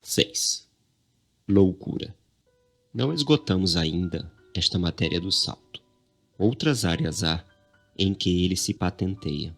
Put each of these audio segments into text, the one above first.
6. Loucura. Não esgotamos ainda esta matéria do salto. Outras áreas há em que ele se patenteia.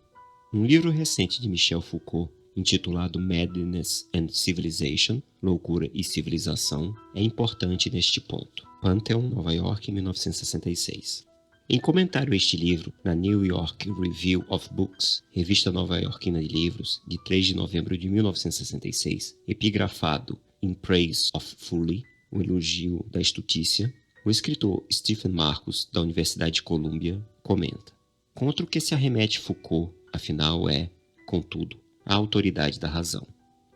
Um livro recente de Michel Foucault, intitulado Madness and Civilization, Loucura e Civilização, é importante neste ponto. Pantheon, Nova York, 1966. Em comentário a este livro, na New York Review of Books, revista nova-iorquina de livros, de 3 de novembro de 1966, epigrafado In Praise of Folly, o elogio da estutícia, o escritor Stephen Marcus, da Universidade de Columbia, comenta: contra o que se arremete Foucault, afinal é, contudo, a autoridade da razão.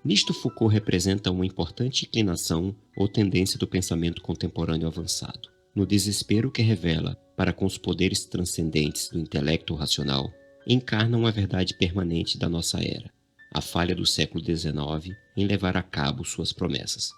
Nisto Foucault representa uma importante inclinação ou tendência do pensamento contemporâneo avançado. No desespero que revela para com os poderes transcendentes do intelecto racional, encarna uma verdade permanente da nossa era, a falha do século XIX em levar a cabo suas promessas.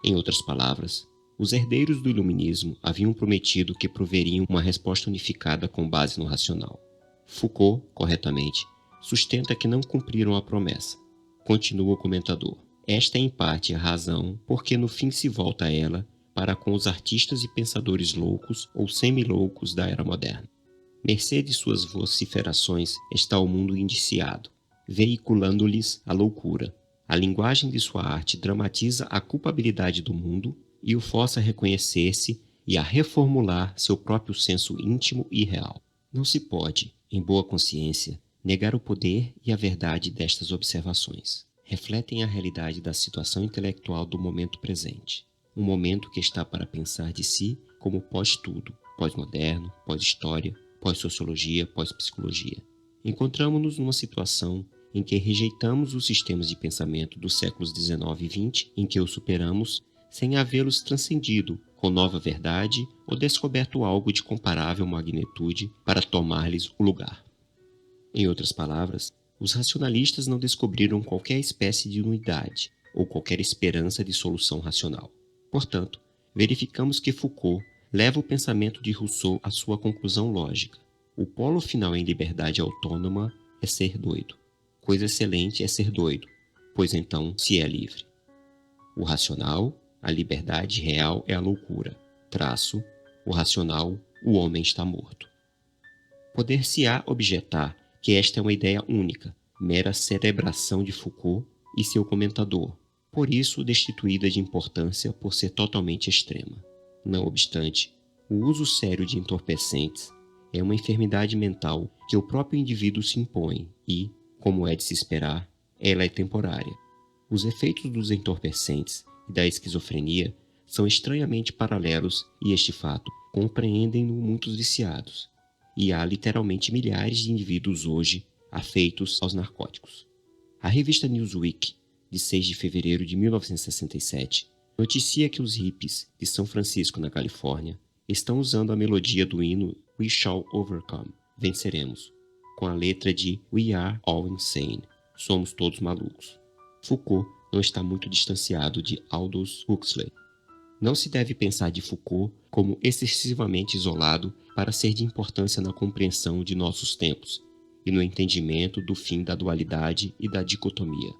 Em outras palavras, os herdeiros do iluminismo haviam prometido que proveriam uma resposta unificada com base no racional. Foucault, corretamente, sustenta que não cumpriram a promessa. Continua o comentador. Esta é em parte a razão porque no fim se volta a ela para com os artistas e pensadores loucos ou semi-loucos da era moderna. Mercê de suas vociferações está o mundo indiciado, veiculando-lhes a loucura. A linguagem de sua arte dramatiza a culpabilidade do mundo e o força a reconhecer-se e a reformular seu próprio senso íntimo e real. Não se pode, em boa consciência, negar o poder e a verdade destas observações. Refletem a realidade da situação intelectual do momento presente. Um momento que está para pensar de si como pós-tudo, pós-moderno, pós-história, pós-sociologia, pós-psicologia. Encontramos-nos numa situação em que rejeitamos os sistemas de pensamento dos séculos XIX e XX, em que os superamos, sem havê-los transcendido com nova verdade ou descoberto algo de comparável magnitude para tomar-lhes o lugar. Em outras palavras, os racionalistas não descobriram qualquer espécie de unidade ou qualquer esperança de solução racional. Portanto, verificamos que Foucault leva o pensamento de Rousseau à sua conclusão lógica. O polo final em liberdade autônoma é ser doido. Coisa excelente é ser doido, pois então se é livre. O racional, a liberdade real é a loucura. Traço, o racional, o homem está morto. Poder-se-á objetar que esta é uma ideia única, mera cerebração de Foucault e seu comentador, por isso destituída de importância por ser totalmente extrema. Não obstante, o uso sério de entorpecentes é uma enfermidade mental que o próprio indivíduo se impõe e, como é de se esperar, ela é temporária. Os efeitos dos entorpecentes e da esquizofrenia são estranhamente paralelos e este fato compreendem-no muitos viciados, e há literalmente milhares de indivíduos hoje afeitos aos narcóticos. A revista Newsweek, de 6 de fevereiro de 1967, noticia que os hippies de São Francisco, na Califórnia, estão usando a melodia do hino We Shall Overcome, venceremos, com a letra de We Are All Insane, somos todos malucos. Foucault não está muito distanciado de Aldous Huxley. Não se deve pensar de Foucault como excessivamente isolado para ser de importância na compreensão de nossos tempos e no entendimento do fim da dualidade e da dicotomia.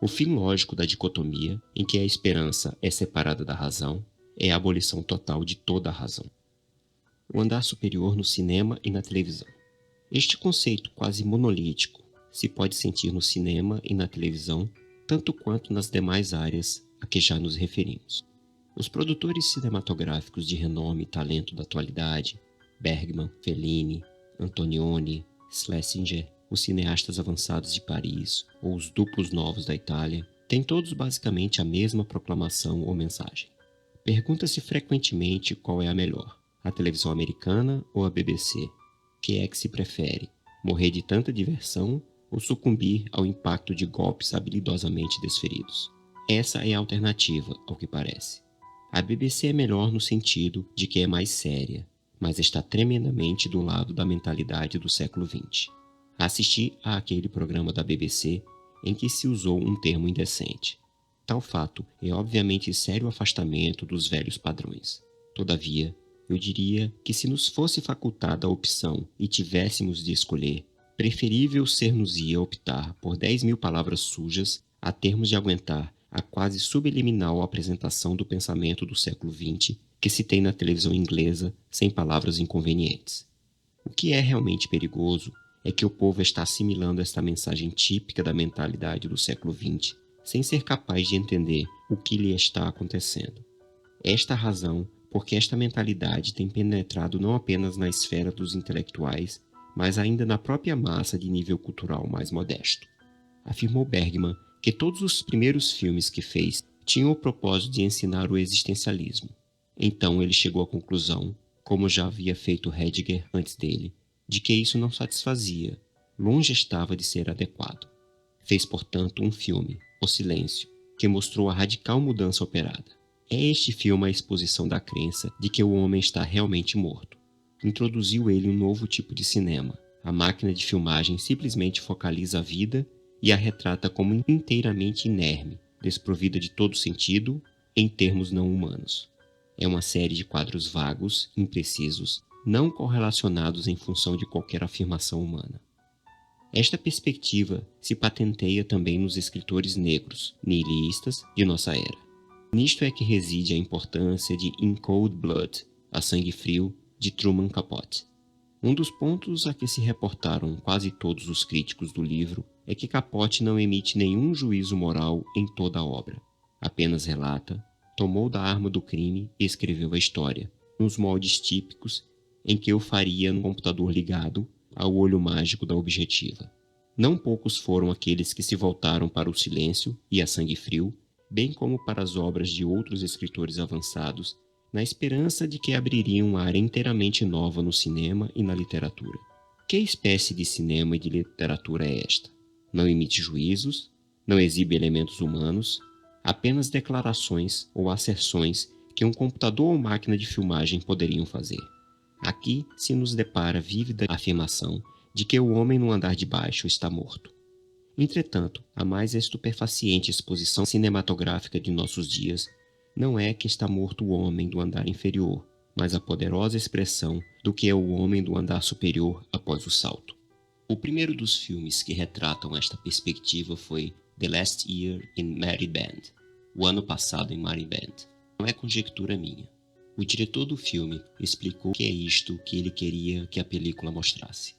O fim lógico da dicotomia, em que a esperança é separada da razão, é a abolição total de toda a razão. O andar superior no cinema e na televisão. Este conceito quase monolítico se pode sentir no cinema e na televisão, tanto quanto nas demais áreas a que já nos referimos. Os produtores cinematográficos de renome e talento da atualidade, Bergman, Fellini, Antonioni, Schlesinger, os cineastas avançados de Paris ou os duplos novos da Itália, têm todos basicamente a mesma proclamação ou mensagem. Pergunta-se frequentemente qual é a melhor, a televisão americana ou a BBC. Que é que se prefere, morrer de tanta diversão ou sucumbir ao impacto de golpes habilidosamente desferidos? Essa é a alternativa, ao que parece. A BBC é melhor no sentido de que é mais séria, mas está tremendamente do lado da mentalidade do século XX. Assisti a aquele programa da BBC em que se usou um termo indecente. Tal fato é obviamente sério afastamento dos velhos padrões. Todavia, eu diria que se nos fosse facultada a opção e tivéssemos de escolher, preferível ser-nos-ia optar por 10.000 palavras sujas a termos de aguentar a quase subliminal apresentação do pensamento do século XX que se tem na televisão inglesa sem palavras inconvenientes. O que é realmente perigoso é que o povo está assimilando esta mensagem típica da mentalidade do século XX sem ser capaz de entender o que lhe está acontecendo. Esta razão porque esta mentalidade tem penetrado não apenas na esfera dos intelectuais, mas ainda na própria massa de nível cultural mais modesto. Afirmou Bergman que todos os primeiros filmes que fez tinham o propósito de ensinar o existencialismo. Então ele chegou à conclusão, como já havia feito Heidegger antes dele, de que isso não satisfazia, longe estava de ser adequado. Fez, portanto, um filme, O Silêncio, que mostrou a radical mudança operada. É este filme a exposição da crença de que o homem está realmente morto. Introduziu ele um novo tipo de cinema. A máquina de filmagem simplesmente focaliza a vida e a retrata como inteiramente inerme, desprovida de todo sentido, em termos não humanos. É uma série de quadros vagos, imprecisos, não correlacionados em função de qualquer afirmação humana. Esta perspectiva se patenteia também nos escritores negros, nihilistas de nossa era. Nisto é que reside a importância de In Cold Blood, A Sangue Frio, de Truman Capote. Um dos pontos a que se reportaram quase todos os críticos do livro é que Capote não emite nenhum juízo moral em toda a obra. Apenas relata, tomou da arma do crime e escreveu a história, nos moldes típicos em que o faria no computador ligado ao olho mágico da objetiva. Não poucos foram aqueles que se voltaram para O Silêncio e A Sangue Frio, bem como para as obras de outros escritores avançados, na esperança de que abririam uma área inteiramente nova no cinema e na literatura. Que espécie de cinema e de literatura é esta? Não emite juízos, não exibe elementos humanos, apenas declarações ou asserções que um computador ou máquina de filmagem poderiam fazer. Aqui se nos depara a vívida afirmação de que o homem no andar de baixo está morto. Entretanto, a mais estupefaciente exposição cinematográfica de nossos dias não é que está morto o homem do andar inferior, mas a poderosa expressão do que é o homem do andar superior após o salto. O primeiro dos filmes que retratam esta perspectiva foi The Last Year in Mariband, o ano passado em Mariband. Não é conjectura minha. O diretor do filme explicou que é isto que ele queria que a película mostrasse.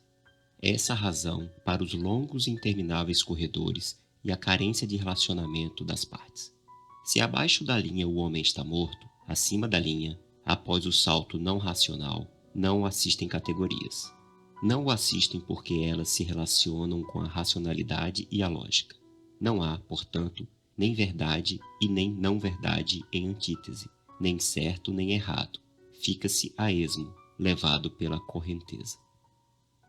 Essa a razão para os longos e intermináveis corredores e a carência de relacionamento das partes. Se abaixo da linha o homem está morto, acima da linha, após o salto não racional, não o assistem categorias. Não o assistem porque elas se relacionam com a racionalidade e a lógica. Não há, portanto, nem verdade e nem não verdade em antítese, nem certo nem errado. Fica-se a esmo, levado pela correnteza.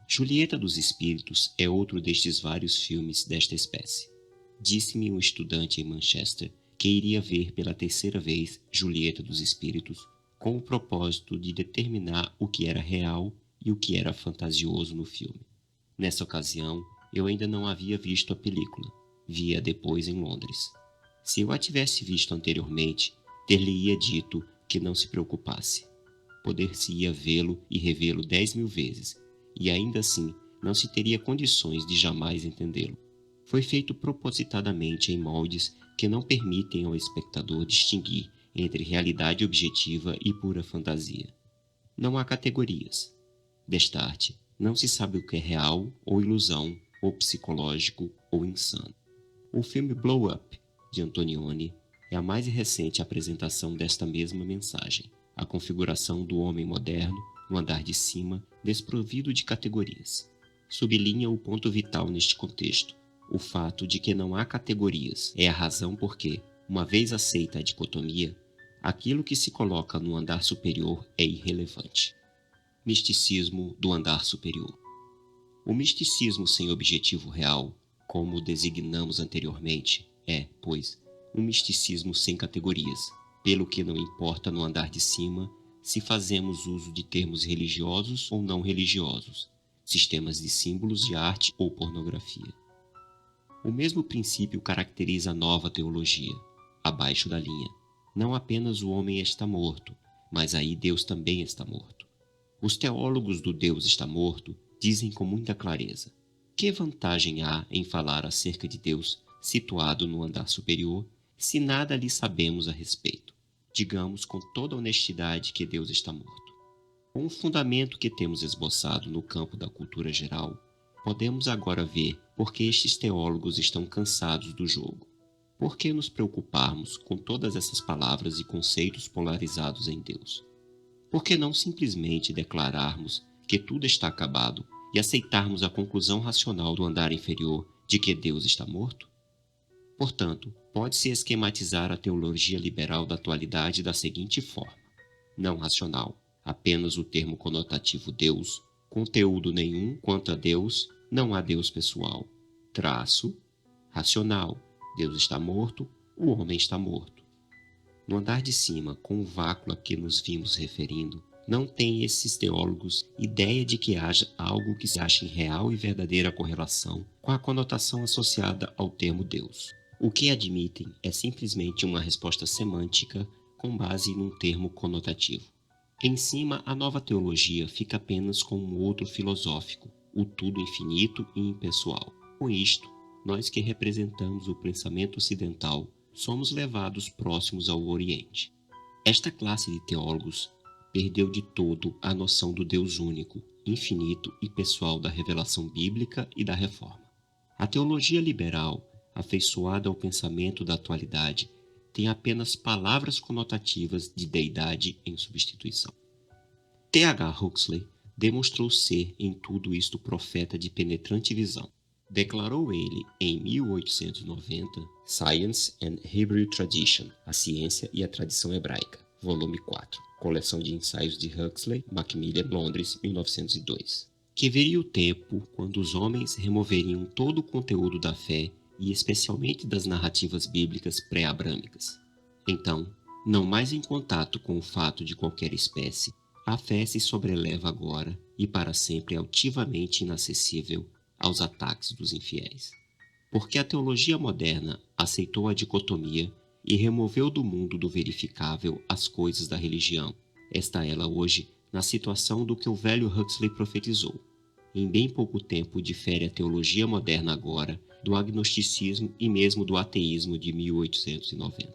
Julieta dos Espíritos é outro destes vários filmes desta espécie. Disse-me um estudante em Manchester que iria ver pela terceira vez Julieta dos Espíritos com o propósito de determinar o que era real e o que era fantasioso no filme. Nessa ocasião, eu ainda não havia visto a película. Vi-a depois em Londres. Se eu a tivesse visto anteriormente, ter-lhe-ia dito que não se preocupasse. Poder-se-ia vê-lo e revê-lo 10.000 vezes, e ainda assim não se teria condições de jamais entendê-lo. Foi feito propositadamente em moldes que não permitem ao espectador distinguir entre realidade objetiva e pura fantasia. Não há categorias. Destarte, não se sabe o que é real ou ilusão, ou psicológico ou insano. O filme Blow Up, de Antonioni, é a mais recente apresentação desta mesma mensagem, a configuração do homem moderno no andar de cima, desprovido de categorias. Sublinha o ponto vital neste contexto, o fato de que não há categorias é a razão por que, uma vez aceita a dicotomia, aquilo que se coloca no andar superior é irrelevante. Misticismo do andar superior. O misticismo sem objetivo real, como o designamos anteriormente, é, pois, um misticismo sem categorias, pelo que não importa no andar de cima se fazemos uso de termos religiosos ou não religiosos, sistemas de símbolos de arte ou pornografia. O mesmo princípio caracteriza a nova teologia, abaixo da linha. Não apenas o homem está morto, mas aí Deus também está morto. Os teólogos do Deus está morto dizem com muita clareza: que vantagem há em falar acerca de Deus situado no andar superior se nada lhe sabemos a respeito. Digamos com toda honestidade que Deus está morto. Com o fundamento que temos esboçado no campo da cultura geral, podemos agora ver por que estes teólogos estão cansados do jogo. Por que nos preocuparmos com todas essas palavras e conceitos polarizados em Deus? Por que não simplesmente declararmos que tudo está acabado e aceitarmos a conclusão racional do andar inferior de que Deus está morto? Portanto, pode-se esquematizar a teologia liberal da atualidade da seguinte forma: não racional, apenas o termo conotativo Deus, conteúdo nenhum quanto a Deus, não há Deus pessoal, traço, racional, Deus está morto, o homem está morto. No andar de cima, com o vácuo a que nos vimos referindo, não têm esses teólogos ideia de que haja algo que se ache em real e verdadeira correlação com a conotação associada ao termo Deus. O que admitem é simplesmente uma resposta semântica com base num termo conotativo. Em cima, a nova teologia fica apenas com um outro filosófico, o tudo infinito e impessoal. Com isto, nós que representamos o pensamento ocidental somos levados próximos ao Oriente. Esta classe de teólogos perdeu de todo a noção do Deus único, infinito e pessoal da revelação bíblica e da reforma. A teologia liberal, afeiçoada ao pensamento da atualidade, tem apenas palavras conotativas de deidade em substituição. T.H. Huxley demonstrou ser em tudo isto profeta de penetrante visão. Declarou ele, em 1890, Science and Hebrew Tradition, A Ciência e a Tradição Hebraica, volume 4, coleção de ensaios de Huxley, Macmillan, Londres, 1902, que viria o tempo quando os homens removeriam todo o conteúdo da fé e especialmente das narrativas bíblicas pré-abrâmicas. Então, não mais em contato com o fato de qualquer espécie, a fé se sobreleva agora e para sempre altivamente inacessível aos ataques dos infiéis. Porque a teologia moderna aceitou a dicotomia e removeu do mundo do verificável as coisas da religião. Está ela hoje na situação do que o velho Huxley profetizou. Em bem pouco tempo difere a teologia moderna agora do agnosticismo e mesmo do ateísmo de 1890.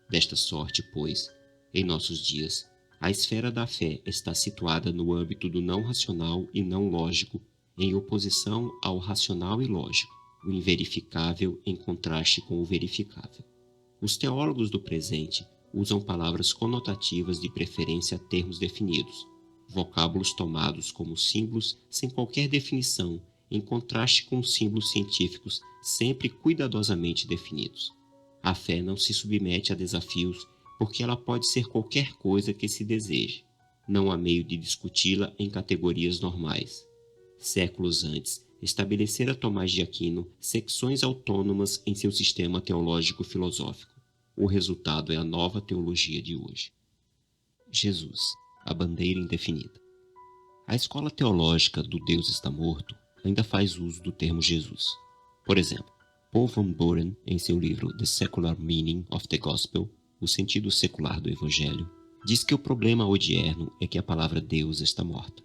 Desta sorte, pois, em nossos dias, a esfera da fé está situada no âmbito do não racional e não lógico, em oposição ao racional e lógico, o inverificável em contraste com o verificável. Os teólogos do presente usam palavras conotativas de preferência a termos definidos, vocábulos tomados como símbolos sem qualquer definição, em contraste com os símbolos científicos sempre cuidadosamente definidos. A fé não se submete a desafios porque ela pode ser qualquer coisa que se deseje. Não há meio de discuti-la em categorias normais. Séculos antes, estabelecera Tomás de Aquino secções autônomas em seu sistema teológico-filosófico. O resultado é a nova teologia de hoje. Jesus, a bandeira indefinida. A escola teológica do Deus está morto ainda faz uso do termo Jesus. Por exemplo, Paul von Buren, em seu livro The Secular Meaning of the Gospel, O Sentido Secular do Evangelho, diz que o problema odierno é que a palavra Deus está morta.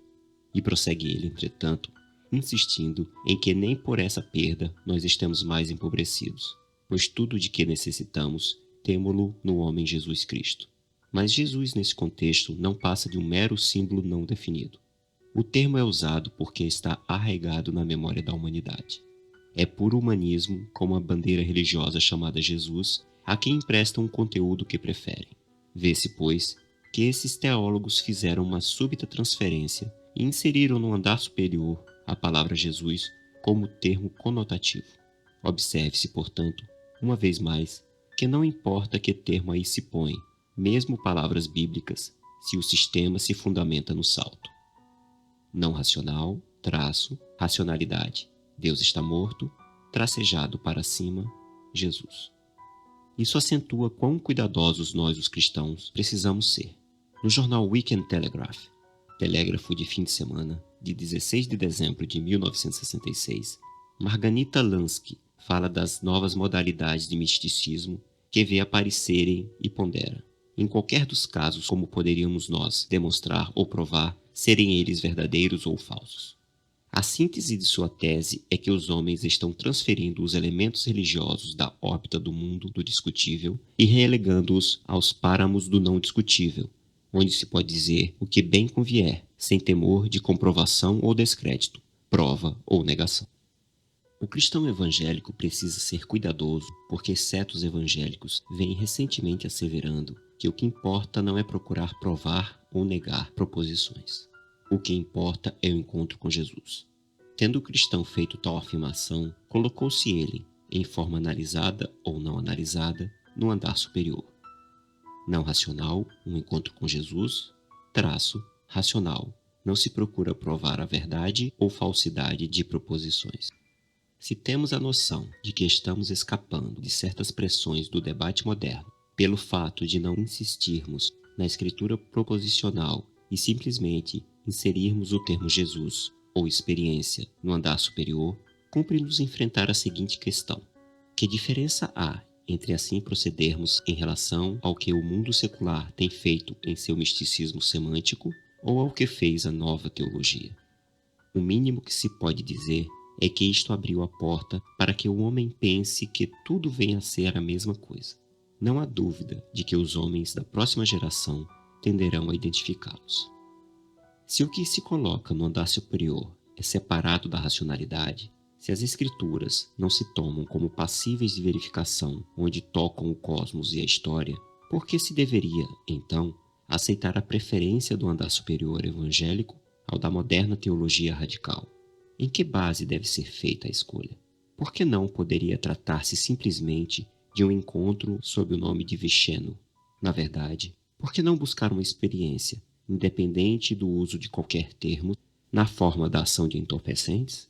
E prossegue ele, entretanto, insistindo em que nem por essa perda nós estamos mais empobrecidos, pois tudo de que necessitamos temo-lo no homem Jesus Cristo. Mas Jesus, nesse contexto, não passa de um mero símbolo não definido. O termo é usado porque está arraigado na memória da humanidade. É puro humanismo, como a bandeira religiosa chamada Jesus, a quem emprestam um conteúdo que preferem. Vê-se, pois, que esses teólogos fizeram uma súbita transferência e inseriram no andar superior a palavra Jesus como termo conotativo. Observe-se, portanto, uma vez mais, que não importa que termo aí se põe, mesmo palavras bíblicas, se o sistema se fundamenta no salto. Não racional, traço, racionalidade. Deus está morto, tracejado para cima, Jesus. Isso acentua quão cuidadosos nós, os cristãos, precisamos ser. No jornal Weekend Telegraph, telégrafo de fim de semana, de 16 de dezembro de 1966, Margarita Lansky fala das novas modalidades de misticismo que vê aparecerem e pondera. Em qualquer dos casos, como poderíamos nós demonstrar ou provar serem eles verdadeiros ou falsos. A síntese de sua tese é que os homens estão transferindo os elementos religiosos da órbita do mundo do discutível e relegando-os aos páramos do não discutível, onde se pode dizer o que bem convier, sem temor de comprovação ou descrédito, prova ou negação. O cristão evangélico precisa ser cuidadoso, porque certos evangélicos vêm recentemente asseverando que o que importa não é procurar provar ou negar proposições. O que importa é o encontro com Jesus. Tendo o cristão feito tal afirmação, colocou-se ele, em forma analisada ou não analisada, no andar superior. Não racional, um encontro com Jesus, racional, não se procura provar a verdade ou falsidade de proposições. Se temos a noção de que estamos escapando de certas pressões do debate moderno, pelo fato de não insistirmos na escritura proposicional e simplesmente inserirmos o termo Jesus ou experiência no andar superior, cumpre-nos enfrentar a seguinte questão: que diferença há entre assim procedermos em relação ao que o mundo secular tem feito em seu misticismo semântico ou ao que fez a nova teologia? O mínimo que se pode dizer é que isto abriu a porta para que o homem pense que tudo venha a ser a mesma coisa. Não há dúvida de que os homens da próxima geração tenderão a identificá-los. Se o que se coloca no andar superior é separado da racionalidade, se as escrituras não se tomam como passíveis de verificação onde tocam o cosmos e a história, por que se deveria, então, aceitar a preferência do andar superior evangélico ao da moderna teologia radical? Em que base deve ser feita a escolha? Por que não poderia tratar-se simplesmente de um encontro sob o nome de Vishnu? Na verdade, por que não buscar uma experiência, independente do uso de qualquer termo, na forma da ação de entorpecentes?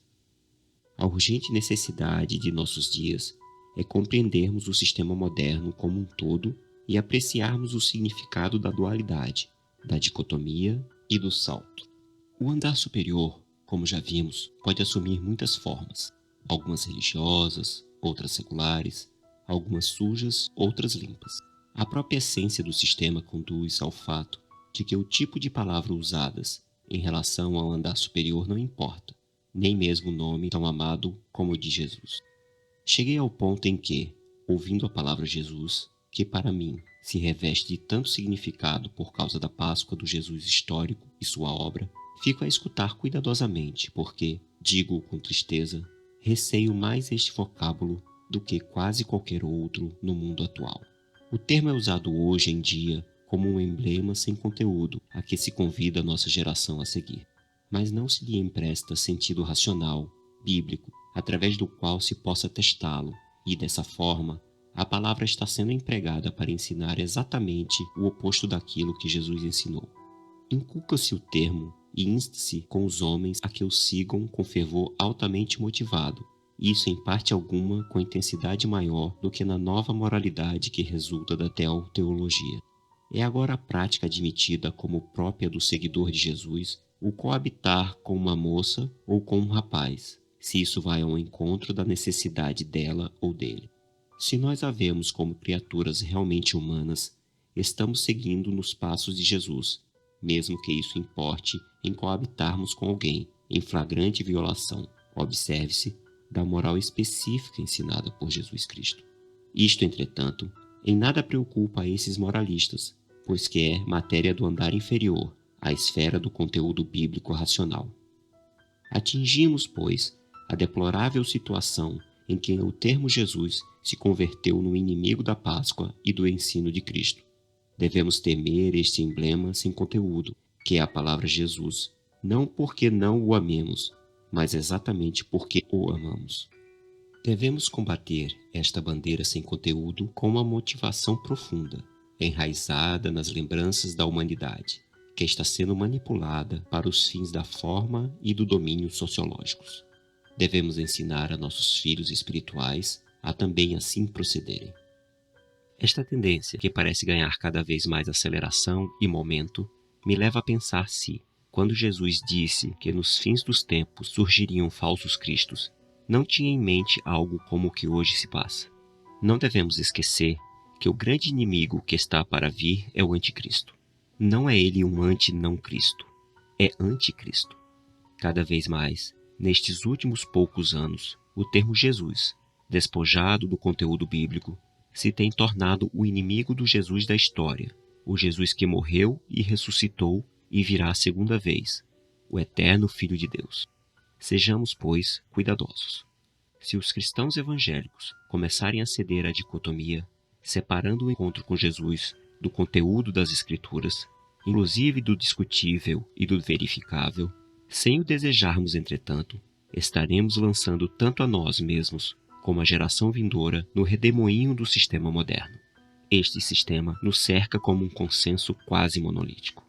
A urgente necessidade de nossos dias é compreendermos o sistema moderno como um todo e apreciarmos o significado da dualidade, da dicotomia e do salto. O andar superior, como já vimos, pode assumir muitas formas, algumas religiosas, outras seculares, algumas sujas, outras limpas. A própria essência do sistema conduz ao fato de que o tipo de palavra usadas em relação ao andar superior não importa, nem mesmo o nome tão amado como o de Jesus. Cheguei ao ponto em que, ouvindo a palavra Jesus, que para mim se reveste de tanto significado por causa da Páscoa do Jesus histórico e sua obra, fico a escutar cuidadosamente, porque, digo com tristeza, receio mais este vocábulo do que quase qualquer outro no mundo atual. O termo é usado hoje em dia como um emblema sem conteúdo a que se convida a nossa geração a seguir. Mas não se lhe empresta sentido racional, bíblico, através do qual se possa testá-lo, e dessa forma, a palavra está sendo empregada para ensinar exatamente o oposto daquilo que Jesus ensinou. Inculca-se o termo e insta-se com os homens a que o sigam com fervor altamente motivado, isso em parte alguma com intensidade maior do que na nova moralidade que resulta da teologia. É agora a prática admitida como própria do seguidor de Jesus o coabitar com uma moça ou com um rapaz, se isso vai ao encontro da necessidade dela ou dele. Se nós a vemos como criaturas realmente humanas, estamos seguindo nos passos de Jesus, mesmo que isso importe em coabitarmos com alguém em flagrante violação, observe-se, da moral específica ensinada por Jesus Cristo. Isto, entretanto, em nada preocupa a esses moralistas, pois que é matéria do andar inferior, à esfera do conteúdo bíblico racional. Atingimos, pois, a deplorável situação em que o termo Jesus se converteu no inimigo da Páscoa e do ensino de Cristo. Devemos temer este emblema sem conteúdo, que é a palavra Jesus, não porque não o amemos, mas exatamente porque o amamos. Devemos combater esta bandeira sem conteúdo com uma motivação profunda, enraizada nas lembranças da humanidade, que está sendo manipulada para os fins da forma e do domínio sociológicos. Devemos ensinar a nossos filhos espirituais a também assim procederem. Esta tendência, que parece ganhar cada vez mais aceleração e momento, me leva a pensar se, quando Jesus disse que nos fins dos tempos surgiriam falsos cristos, não tinha em mente algo como o que hoje se passa. Não devemos esquecer que o grande inimigo que está para vir é o anticristo. Não é ele um anti-não-cristo, é anticristo. Cada vez mais, Nestes últimos poucos anos, o termo Jesus, despojado do conteúdo bíblico, se tem tornado o inimigo do Jesus da história, o Jesus que morreu e ressuscitou e virá a segunda vez, o eterno Filho de Deus. Sejamos, pois, cuidadosos. Se os cristãos evangélicos começarem a ceder à dicotomia, separando o encontro com Jesus do conteúdo das Escrituras, inclusive do discutível e do verificável, sem o desejarmos, entretanto, estaremos lançando tanto a nós mesmos como a geração vindoura no redemoinho do sistema moderno. Este sistema nos cerca como um consenso quase monolítico.